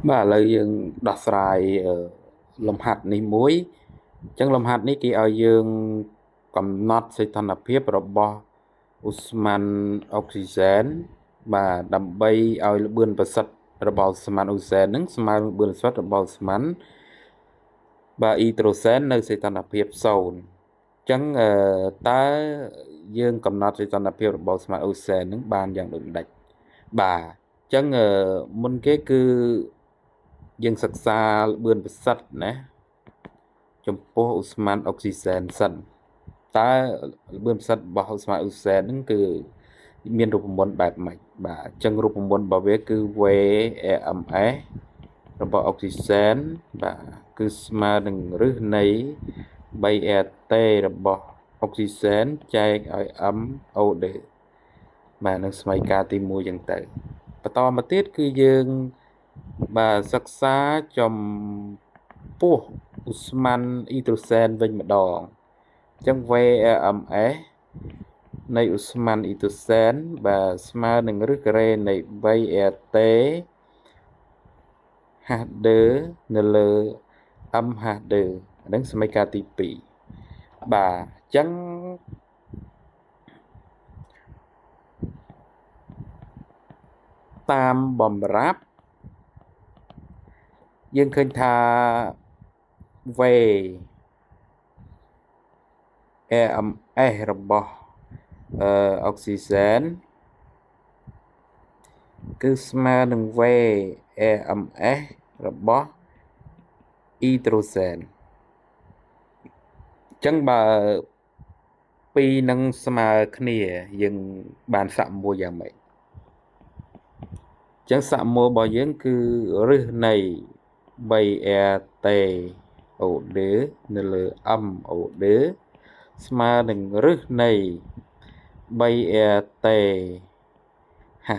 បាទឥឡូវយើងដោះស្រាយលំហាត់នេះមួយអញ្ចឹងលំហាត់នេះគេឲ្យយើងកំណត់សីតុណ្ហភាពរបស់ឧស្ម័នអុកស៊ីសែនបាទដើម្បីឲ្យល្បឿនប្រសិទ្ធរបស់ឧស្ម័នអុកស៊ីសែននឹងស្មើនឹងល្បឿនប្រសិទ្ធរបស់ឧស្ម័នបាទអ៊ីដ្រូសែននៅសីតុណ្ហភាព0អញ្ចឹងតើយើងកំណត់សីតុណ្ហភាពរបស់ឧស្ម័នអុកស៊ីសែននឹងបានយ៉ាងដូចម្ដេចបាទអញ្ចឹងមុនគេគឺយើងសិក្សាល្បឿនប្រសិទ្ធណាចំពោះឧស្ម័នអុកស៊ីសែនសិនតើល្បឿនប្រសិទ្ធរបស់ឧស្ម័នអុកស៊ីសែនហ្នឹងគឺមានរូបមន្តបែបម៉េចបាទអញ្ចឹងរូបមន្តរបស់វាគឺ VAMS របស់អុកស៊ីសែនបាទគឺស្មើនឹងឫសនៃ 3RT របស់អុកស៊ីសែនចែកឲ្យ MOD បាទនឹងស្មីការទី1ចឹងទៅបន្តមកទៀតគឺយើងបាទសិក្សាចំពោះឧស្ម័នអ៊ីដ្រូសែនវិញម្ដងអញ្ចឹង VAMS នៃឧស្ម័នអ៊ីដ្រូសែនបាទស្មើនឹងឫសការ៉េនៃ 3RT HD នៅលើ MHD ហ្នឹងសមីការទី2បាទអញ្ចឹងតាមបំរាប់យើងឃើញថា V AMS របស់អុកស៊ីសែនគឺស្មើនឹង V AMS របស់អ៊ីដ្រូសែនអញ្ចឹងបើពីរនឹងស្មើគ្នាយើងបានសាក់មួយយ៉ាងម៉េចអញ្ចឹងសាក់មួយរបស់យើងគឺឫសនៃ 3RT OD នៅលើ MOD ស្មើនឹងឫសនៃ 3RT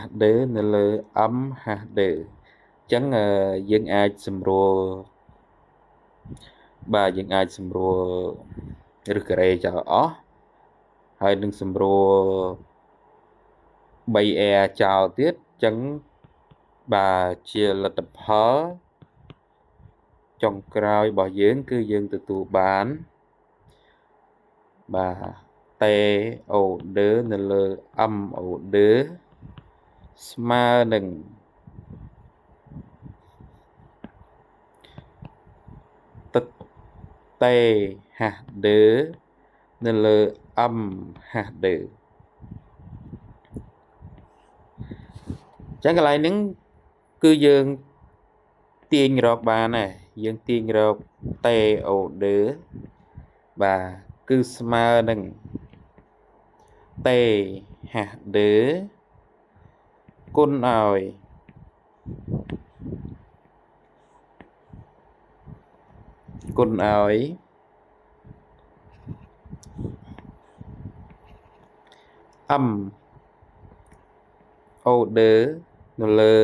HD នៅលើ MHD អញ្ចឹងយើងអាចសម្រួលបាទយើងអាចសម្រួលឫសការ៉េចោលអស់ហើយនឹងសម្រួល 3R ចោលទៀតអញ្ចឹងបាទជាលទ្ធផលចុងក្រោយរបស់យើងគឺយើងទទួលបានបាទ TOD នៅលើ MOD ស្មើនឹងទឹក THD នៅលើ MHD អញ្ចឹងកន្លែងហ្នឹងគឺយើងទាញរកបានដែរយើងទាញរក TOD បាទគឺស្មើនឹង THD គុណឲ្យMOD នៅលើ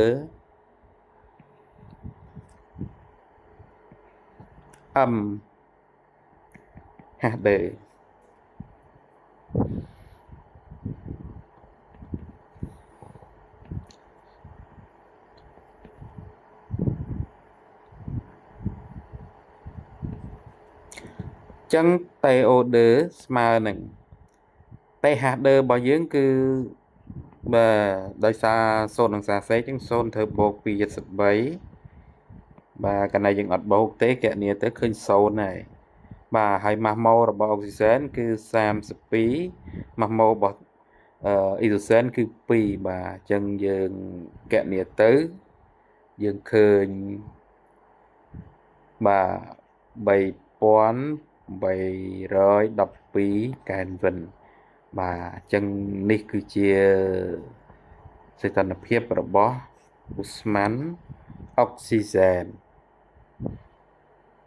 MHD ចឹង TOD ស្មើនឹង THD របស់យើងគឺបាទដោយសារ0អង្សាសេអញ្ចឹង0ធ្វើបូក273បាទកាលណាយើងអត់បូកទេគណនាទៅឃើញ0ហើយបាទហើយម៉ាស់ម៉ូរបស់អុកស៊ីសែនគឺ32ម៉ាស់ម៉ូរបស់អ៊ីដ្រូសែនគឺ2បាទអញ្ចឹងយើងគណនាទៅយើងឃើញបាទ3312កែនវិនបាទអញ្ចឹងនេះគឺជាសីតុណ្ហភាពរបស់ឧស្ម័នអុកស៊ីសែន